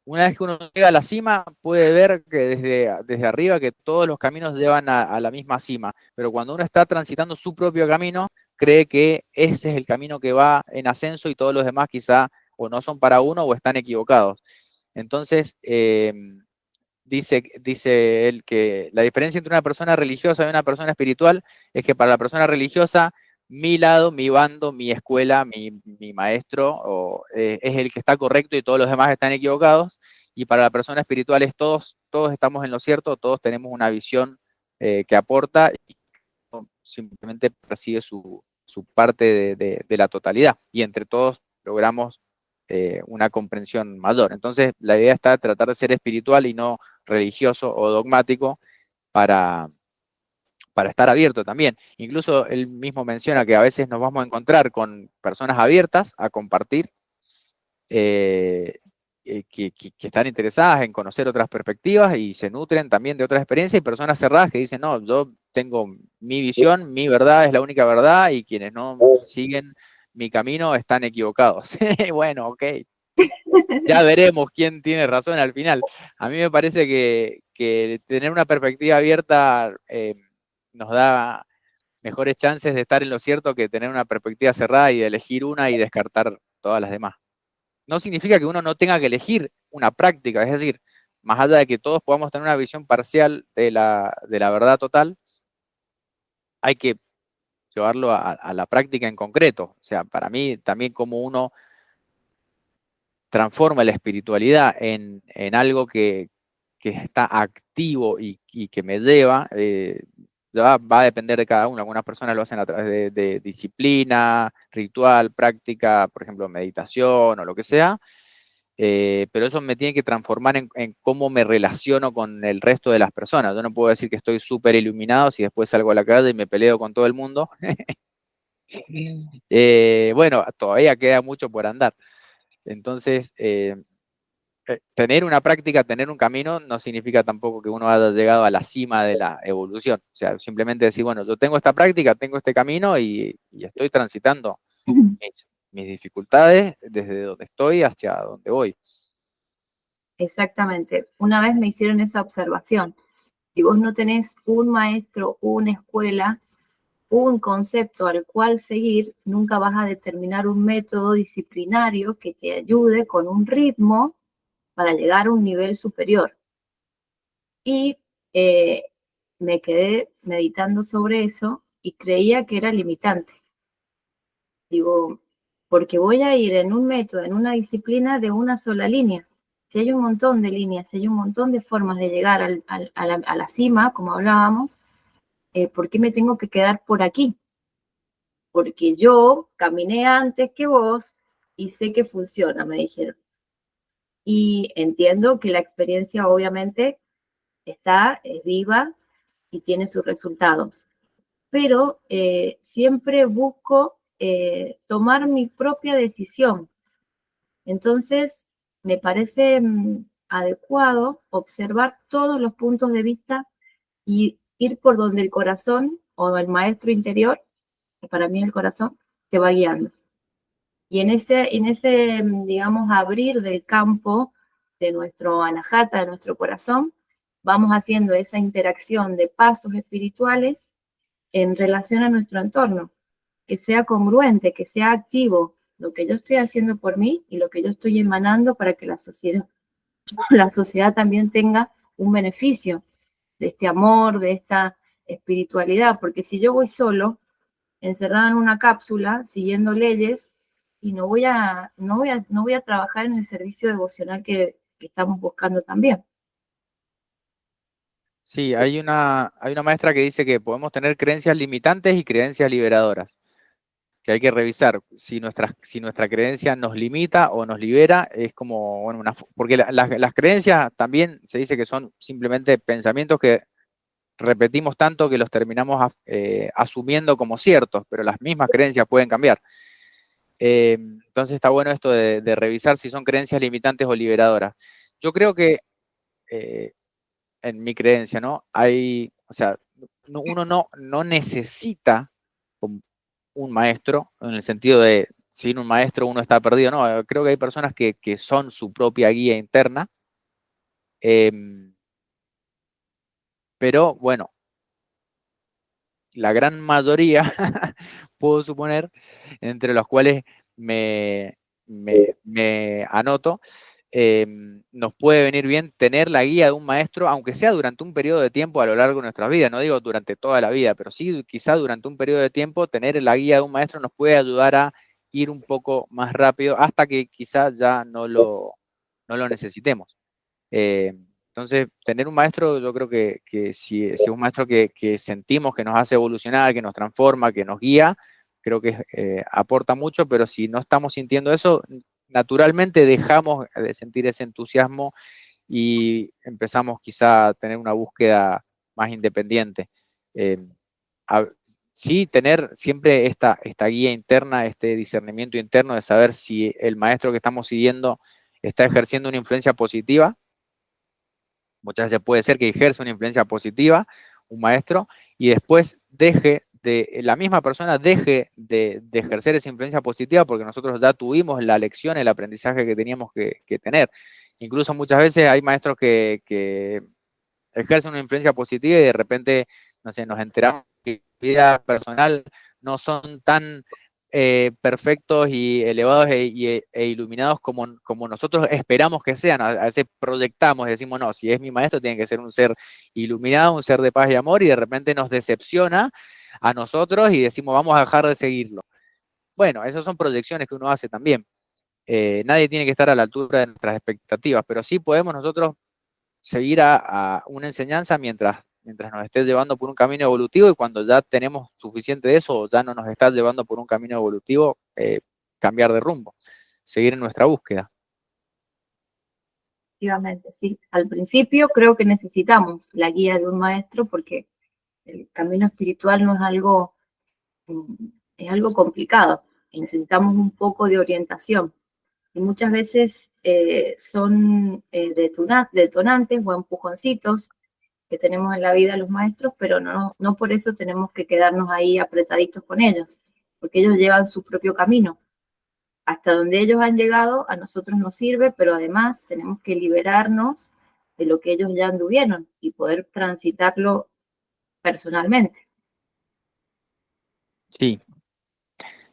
una vez que uno llega a la cima, puede ver que desde arriba que todos los caminos llevan a la misma cima, pero cuando uno está transitando su propio camino, cree que ese es el camino que va en ascenso y todos los demás quizá o no son para uno o están equivocados. Entonces, dice él que la diferencia entre una persona religiosa y una persona espiritual es que para la persona religiosa, mi lado, mi bando, mi escuela, mi maestro es el que está correcto y todos los demás están equivocados. Y para la persona espiritual es todos estamos en lo cierto, todos tenemos una visión que aporta y simplemente persigue su parte de la totalidad. Y entre todos logramos una comprensión mayor. Entonces, la idea está tratar de ser espiritual y no religioso o dogmático para, para estar abierto también. Incluso él mismo menciona que a veces nos vamos a encontrar con personas abiertas a compartir, eh, que están interesadas en conocer otras perspectivas y se nutren también de otras experiencias, y personas cerradas que dicen, no, yo tengo mi visión, mi verdad es la única verdad y quienes no siguen mi camino están equivocados. Bueno, ok, ya veremos quién tiene razón al final. A mí me parece que tener una perspectiva abierta nos da mejores chances de estar en lo cierto que tener una perspectiva cerrada y de elegir una y descartar todas las demás. No significa que uno no tenga que elegir una práctica, es decir, más allá de que todos podamos tener una visión parcial de la verdad total, hay que llevarlo a la práctica en concreto. O sea, para mí también como uno transforma la espiritualidad en algo que está activo y que me lleva, ya va a depender de cada uno. Algunas personas lo hacen a través de disciplina, ritual, práctica, por ejemplo, meditación o lo que sea, pero eso me tiene que transformar en cómo me relaciono con el resto de las personas. Yo no puedo decir que estoy súper iluminado si después salgo a la calle y me peleo con todo el mundo. Bueno, todavía queda mucho por andar. Entonces, tener una práctica, tener un camino, no significa tampoco que uno haya llegado a la cima de la evolución. O sea, simplemente decir, bueno, yo tengo esta práctica, tengo este camino y estoy transitando mis dificultades desde donde estoy hacia donde voy. Exactamente. Una vez me hicieron esa observación. Si vos no tenés un maestro, una escuela, un concepto al cual seguir, nunca vas a determinar un método disciplinario que te ayude con un ritmo para llegar a un nivel superior. Y eh, me quedé meditando sobre eso y creía que era limitante. Digo, porque voy a ir en un método, en una disciplina de una sola línea. Si hay un montón de líneas, si hay un montón de formas de llegar a la cima, como hablábamos, ¿por qué me tengo que quedar por aquí? Porque yo caminé antes que vos y sé que funciona, me dijeron. Y entiendo que la experiencia obviamente está viva y tiene sus resultados, pero siempre busco tomar mi propia decisión. Entonces, me parece adecuado observar todos los puntos de vista y ir por donde el corazón o el maestro interior, que para mí es el corazón, te va guiando. Y en ese, digamos, abrir del campo de nuestro anahata, de nuestro corazón, vamos haciendo esa interacción de pasos espirituales en relación a nuestro entorno, que sea congruente, que sea activo lo que yo estoy haciendo por mí y lo que yo estoy emanando para que la sociedad también tenga un beneficio de este amor, de esta espiritualidad, porque si yo voy solo, encerrada en una cápsula, siguiendo leyes, y no voy a trabajar en el servicio devocional que estamos buscando también. Sí, hay una maestra que dice que podemos tener creencias limitantes y creencias liberadoras, que hay que revisar si nuestra creencia nos limita o nos libera, es como, bueno, porque las creencias también se dice que son simplemente pensamientos que repetimos tanto que los terminamos asumiendo como ciertos, pero las mismas creencias pueden cambiar. Entonces está bueno esto de revisar si son creencias limitantes o liberadoras. Yo creo que, en mi creencia, ¿no? O sea, uno no necesita un maestro, en el sentido de sin un maestro uno está perdido. No, creo que hay personas que son su propia guía interna, pero bueno, la gran mayoría, puedo suponer, entre los cuales me anoto, nos puede venir bien tener la guía de un maestro, aunque sea durante un periodo de tiempo a lo largo de nuestras vidas, no digo durante toda la vida, pero sí quizá durante un periodo de tiempo tener la guía de un maestro nos puede ayudar a ir un poco más rápido hasta que quizás ya no lo necesitemos. Eh, entonces, tener un maestro, yo creo que si es un maestro que sentimos que nos hace evolucionar, que nos transforma, que nos guía, creo que aporta mucho, pero si no estamos sintiendo eso, naturalmente dejamos de sentir ese entusiasmo y empezamos quizá a tener una búsqueda más independiente. Eh, a- sí, tener siempre esta guía interna, este discernimiento interno de saber si el maestro que estamos siguiendo está ejerciendo una influencia positiva. Muchas veces puede ser que ejerza una influencia positiva un maestro y después la misma persona deje de ejercer esa influencia positiva porque nosotros ya tuvimos la lección, el aprendizaje que teníamos que tener. Incluso muchas veces hay maestros que ejercen una influencia positiva y de repente, no sé, nos enteramos que su vida personal no son tan perfectos y elevados e iluminados como nosotros esperamos que sean. A veces proyectamos, decimos, no, si es mi maestro tiene que ser un ser iluminado, un ser de paz y amor, y de repente nos decepciona a nosotros y decimos, vamos a dejar de seguirlo. Bueno, esas son proyecciones que uno hace también. Nadie tiene que estar a la altura de nuestras expectativas, pero sí podemos nosotros seguir a una enseñanza mientras nos esté llevando por un camino evolutivo, y cuando ya tenemos suficiente de eso o ya no nos está llevando por un camino evolutivo, cambiar de rumbo, seguir en nuestra búsqueda. Efectivamente, sí. Al principio creo que necesitamos la guía de un maestro porque el camino espiritual no es algo, mm, es algo complicado y necesitamos un poco de orientación. Y muchas veces son detonantes o empujoncitos que tenemos en la vida los maestros, pero no por eso tenemos que quedarnos ahí apretaditos con ellos, porque ellos llevan su propio camino. Hasta donde ellos han llegado, a nosotros nos sirve, pero además tenemos que liberarnos de lo que ellos ya anduvieron y poder transitarlo personalmente. Sí,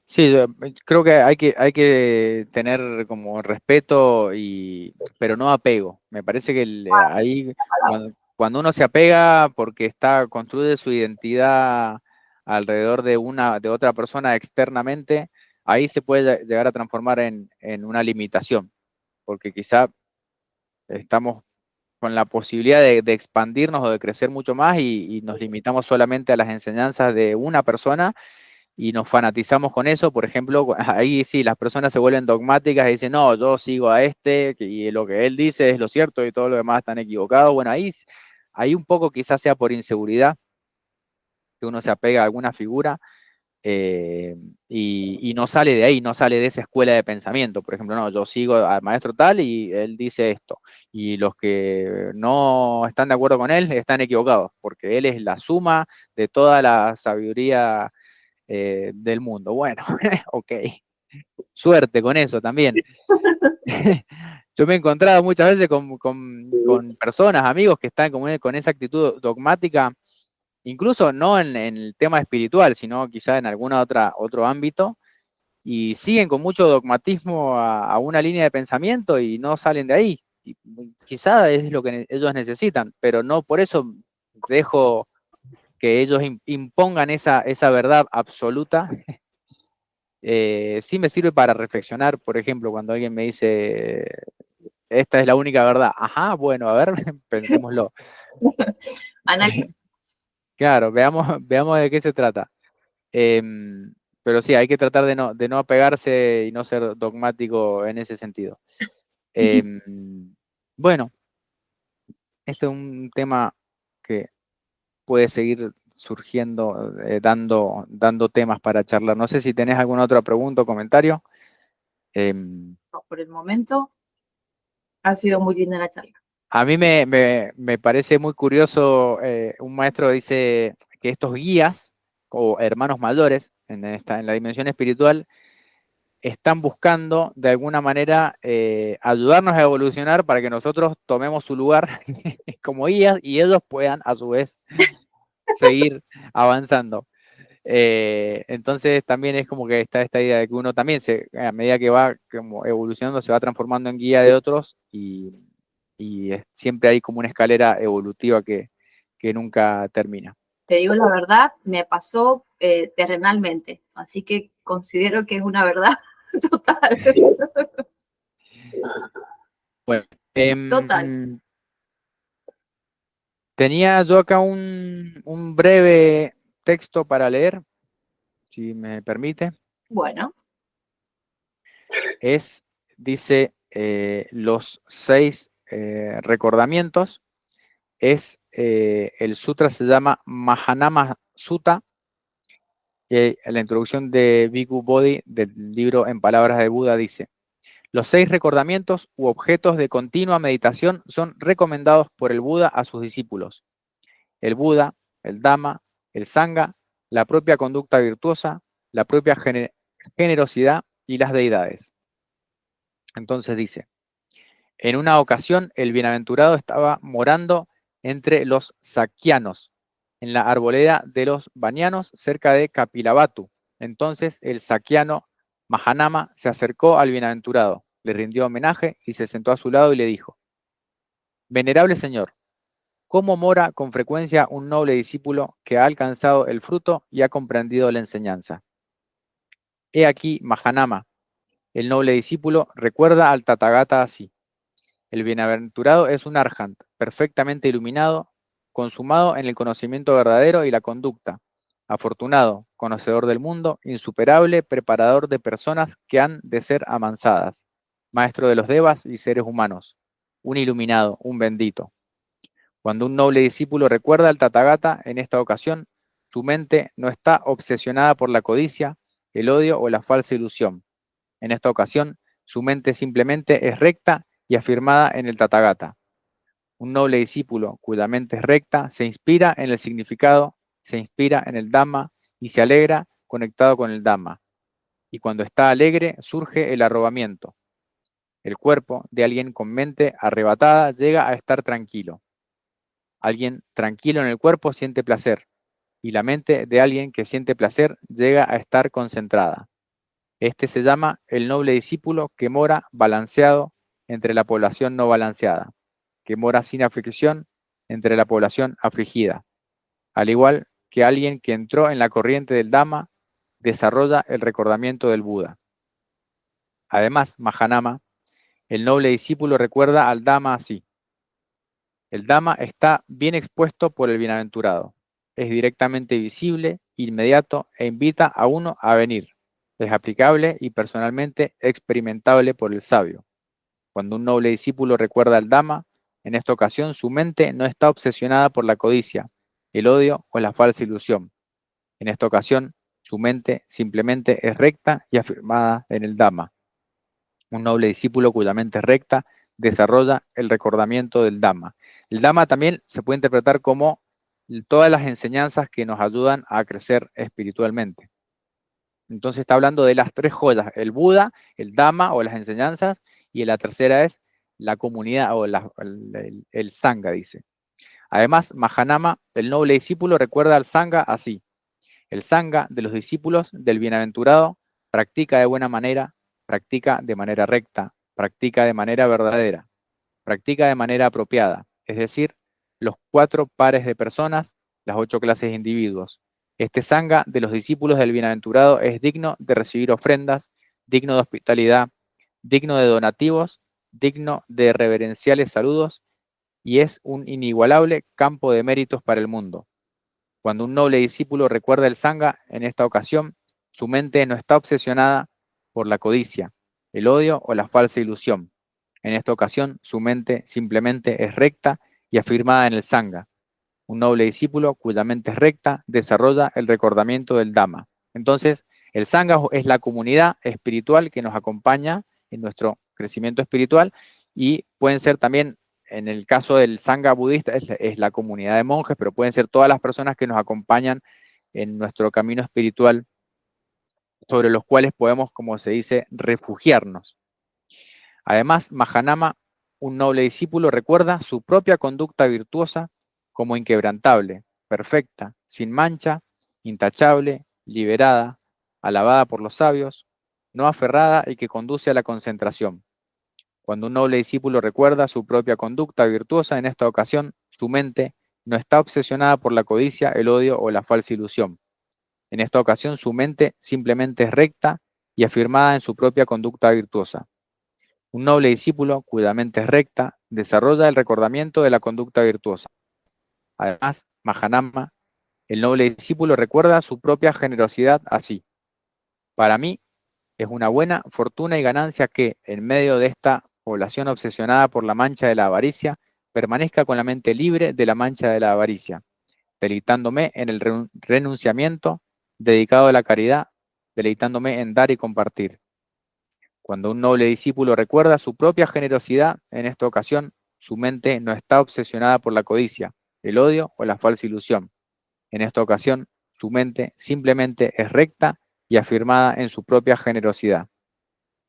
sí, yo creo que hay que tener como respeto, pero no apego. Me parece que ahí, cuando uno se apega porque construye su identidad alrededor de otra persona externamente, ahí se puede llegar a transformar en una limitación, porque quizá estamos con la posibilidad de expandirnos o de crecer mucho más y nos limitamos solamente a las enseñanzas de una persona y nos fanatizamos con eso. Por ejemplo, ahí sí, las personas se vuelven dogmáticas y dicen, no, yo sigo a este y lo que él dice es lo cierto y todo lo demás están equivocados. Bueno, ahí un poco quizás sea por inseguridad que uno se apega a alguna figura, y no sale de ahí, no sale de esa escuela de pensamiento. Por ejemplo, no, yo sigo al maestro tal y él dice esto, y los que no están de acuerdo con él están equivocados, porque él es la suma de toda la sabiduría del mundo. Bueno, ok, suerte con eso también. Yo me he encontrado muchas veces con personas, amigos que están con esa actitud dogmática, incluso no en el tema espiritual, sino quizá en otro ámbito, y siguen con mucho dogmatismo a una línea de pensamiento y no salen de ahí. Y quizá es lo que ellos necesitan, pero no por eso dejo que ellos impongan esa verdad absoluta. Sí me sirve para reflexionar, por ejemplo, cuando alguien me dice, esta es la única verdad. Ajá, bueno, a ver, pensémoslo. Analiza. Claro, veamos de qué se trata. Pero sí, hay que tratar de no apegarse y no ser dogmático en ese sentido. Em, bueno, este es un tema que puede seguir surgiendo, dando temas para charlar. No sé si tenés alguna otra pregunta o comentario. Em, Por el momento ha sido muy linda la charla. a mí me parece muy curioso, un maestro dice que estos guías o hermanos mayores en la dimensión espiritual están buscando de alguna manera ayudarnos a evolucionar para que nosotros tomemos su lugar como guías y ellos puedan a su vez seguir avanzando. Entonces también es como que está esta idea de que uno también, a medida que va como evolucionando, se va transformando en guía de otros y siempre hay como una escalera evolutiva que nunca termina. Te digo la verdad, me pasó terrenalmente, así que considero que es una verdad total. Bueno, Total. tenía yo acá un breve texto para leer, si me permite. Bueno, Dice, los 6 recordamientos. El sutra se llama Mahanama Sutta. La introducción de Bhikkhu Bodhi del libro En Palabras de Buda dice: los 6 recordamientos u objetos de continua meditación son recomendados por el Buda a sus discípulos. El Buda, el Dhamma, el Sangha, la propia conducta virtuosa, la propia generosidad y las deidades. Entonces dice: en una ocasión el bienaventurado estaba morando entre los saquianos, en la arboleda de los banianos, cerca de Kapilavatthu. Entonces el saquiano Mahanama se acercó al bienaventurado, le rindió homenaje y se sentó a su lado y le dijo: venerable señor, ¿cómo mora con frecuencia un noble discípulo que ha alcanzado el fruto y ha comprendido la enseñanza? He aquí, Mahanama, el noble discípulo recuerda al Tathagata así: el bienaventurado es un arhat, perfectamente iluminado, consumado en el conocimiento verdadero y la conducta, afortunado, conocedor del mundo, insuperable, preparador de personas que han de ser amansadas, maestro de los devas y seres humanos, un iluminado, un bendito. Cuando un noble discípulo recuerda al Tathagata, en esta ocasión, su mente no está obsesionada por la codicia, el odio o la falsa ilusión. En esta ocasión, su mente simplemente es recta y afirmada en el Tathagata. Un noble discípulo cuya mente es recta se inspira en el significado, se inspira en el Dhamma y se alegra conectado con el Dhamma. Y cuando está alegre surge el arrobamiento. El cuerpo de alguien con mente arrebatada llega a estar tranquilo. Alguien tranquilo en el cuerpo siente placer y la mente de alguien que siente placer llega a estar concentrada. Este se llama el noble discípulo que mora balanceado entre la población no balanceada, que mora sin aflicción entre la población afligida, al igual que alguien que entró en la corriente del Dhamma, desarrolla el recordamiento del Buda. Además, Mahanama, el noble discípulo recuerda al Dhamma así: el Dhamma está bien expuesto por el bienaventurado, es directamente visible, inmediato e invita a uno a venir. Es aplicable y personalmente experimentable por el sabio. Cuando un noble discípulo recuerda al Dhamma, en esta ocasión su mente no está obsesionada por la codicia, el odio o la falsa ilusión. En esta ocasión, su mente simplemente es recta y afirmada en el Dhamma. Un noble discípulo cuya mente es recta desarrolla el recordamiento del Dhamma. El Dhamma también se puede interpretar como todas las enseñanzas que nos ayudan a crecer espiritualmente. Entonces está hablando de las 3 joyas: el Buda, el Dhamma o las enseñanzas, y la tercera es la comunidad o el Sangha, dice. Además, Mahanama, el noble discípulo, recuerda al Sangha así: el Sangha de los discípulos del bienaventurado practica de buena manera, practica de manera recta, practica de manera verdadera, practica de manera apropiada, es decir, los 4 pares de personas, las 8 clases de individuos. Este Sangha de los discípulos del bienaventurado es digno de recibir ofrendas, digno de hospitalidad, digno de donativos, digno de reverenciales saludos y es un inigualable campo de méritos para el mundo. Cuando un noble discípulo recuerda el Sangha, en esta ocasión, su mente no está obsesionada por la codicia, el odio o la falsa ilusión. En esta ocasión, su mente simplemente es recta y afirmada en el Sangha. Un noble discípulo cuya mente es recta desarrolla el recordamiento del Dhamma. Entonces, el Sangha es la comunidad espiritual que nos acompaña en nuestro crecimiento espiritual y pueden ser también en el caso del Sangha budista es la comunidad de monjes, pero pueden ser todas las personas que nos acompañan en nuestro camino espiritual, sobre los cuales podemos, como se dice, refugiarnos. Además, Mahanama, un noble discípulo, recuerda su propia conducta virtuosa como inquebrantable, perfecta, sin mancha, intachable, liberada, alabada por los sabios, no aferrada y que conduce a la concentración. Cuando un noble discípulo recuerda su propia conducta virtuosa, en esta ocasión, su mente no está obsesionada por la codicia, el odio o la falsa ilusión. En esta ocasión, su mente simplemente es recta y afirmada en su propia conducta virtuosa. Un noble discípulo, cuya mente es recta, desarrolla el recordamiento de la conducta virtuosa. Además, Mahanama, el noble discípulo, recuerda su propia generosidad así. Para mí, es una buena fortuna y ganancia que, en medio de esta población obsesionada por la mancha de la avaricia, permanezca con la mente libre de la mancha de la avaricia, deleitándome en el renunciamiento, dedicado a la caridad, deleitándome en dar y compartir. Cuando un noble discípulo recuerda su propia generosidad, en esta ocasión, su mente no está obsesionada por la codicia, el odio o la falsa ilusión. En esta ocasión, su mente simplemente es recta y afirmada en su propia generosidad.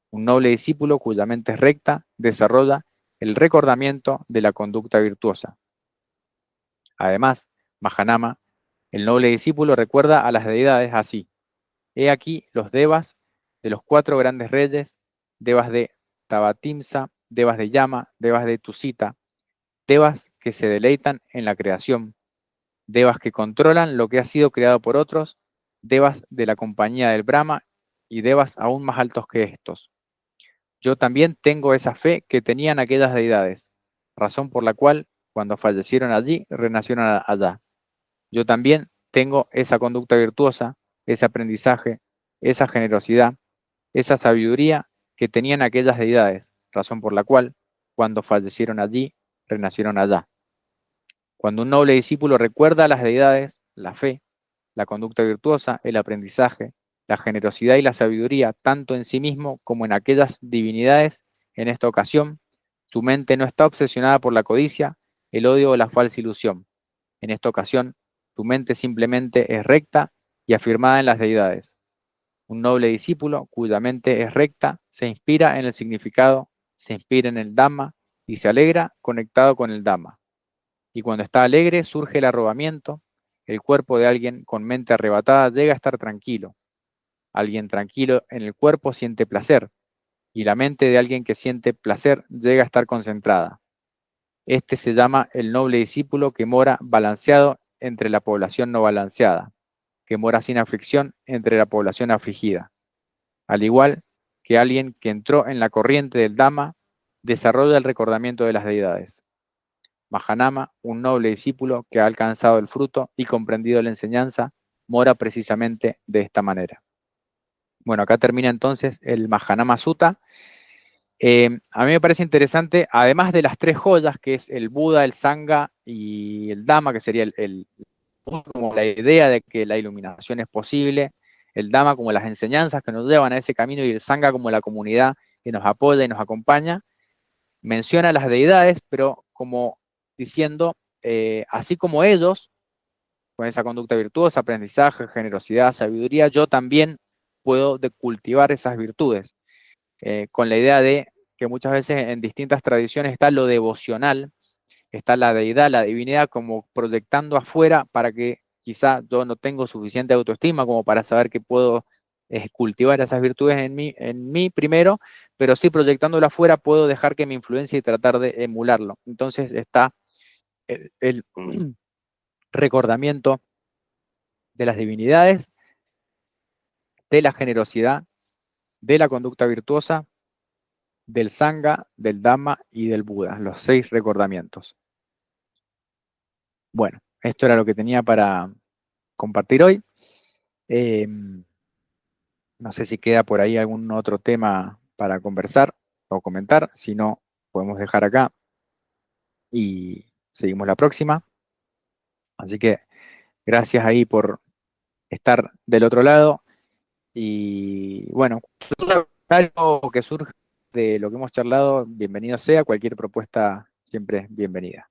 Un noble discípulo cuya mente es recta desarrolla el recordamiento de la conducta virtuosa. Además, Mahanama, el noble discípulo, recuerda a las deidades así. He aquí los devas de los 4 grandes reyes, devas de Tabatimsa, devas de Yama, devas de Tusita, devas que se deleitan en la creación, devas que controlan lo que ha sido creado por otros, devas de la compañía del Brahma y devas aún más altos que estos. Yo también tengo esa fe que tenían aquellas deidades, razón por la cual, cuando fallecieron allí, renacieron allá. Yo también tengo esa conducta virtuosa, ese aprendizaje, esa generosidad, esa sabiduría que tenían aquellas deidades, razón por la cual, cuando fallecieron allí, renacieron allá. Cuando un noble discípulo recuerda a las deidades, la fe, la conducta virtuosa, el aprendizaje, la generosidad y la sabiduría, tanto en sí mismo como en aquellas divinidades, en esta ocasión, su mente no está obsesionada por la codicia, el odio o la falsa ilusión. En esta ocasión, tu mente simplemente es recta y afirmada en las deidades. Un noble discípulo cuya mente es recta se inspira en el significado, se inspira en el Dhamma y se alegra conectado con el Dhamma. Y cuando está alegre surge el arrobamiento, el cuerpo de alguien con mente arrebatada llega a estar tranquilo. Alguien tranquilo en el cuerpo siente placer, y la mente de alguien que siente placer llega a estar concentrada. Este se llama el noble discípulo que mora balanceado entre la población no balanceada, que mora sin aflicción entre la población afligida. Al igual que alguien que entró en la corriente del Dhamma, desarrolla el recordamiento de las deidades. Mahanama, un noble discípulo que ha alcanzado el fruto y comprendido la enseñanza, mora precisamente de esta manera. Bueno, acá termina entonces el Mahanama Sutta. A mí me parece interesante, además de las 3 joyas, que es el Buda, el Sangha y el Dhamma, que sería como la idea de que la iluminación es posible, el Dhamma como las enseñanzas que nos llevan a ese camino y el Sangha como la comunidad que nos apoya y nos acompaña. Menciona las deidades, pero como diciendo, así como ellos, con esa conducta virtuosa, aprendizaje, generosidad, sabiduría, yo también puedo cultivar esas virtudes, con la idea de que muchas veces en distintas tradiciones está lo devocional, está la deidad, la divinidad como proyectando afuera para que quizá yo no tengo suficiente autoestima como para saber que puedo cultivar esas virtudes en mí primero, pero sí proyectándolo afuera puedo dejar que me influencie y tratar de emularlo. Entonces está el recordamiento de las divinidades, de la generosidad, de la conducta virtuosa, del Sangha, del Dhamma y del Buda, los 6 recordamientos. Bueno, esto era lo que tenía para compartir hoy. No sé si queda por ahí algún otro tema para conversar o comentar. Si no, podemos dejar acá y seguimos la próxima. Así que gracias ahí por estar del otro lado. Y bueno, algo que surge de lo que hemos charlado, bienvenido sea. Cualquier propuesta siempre bienvenida.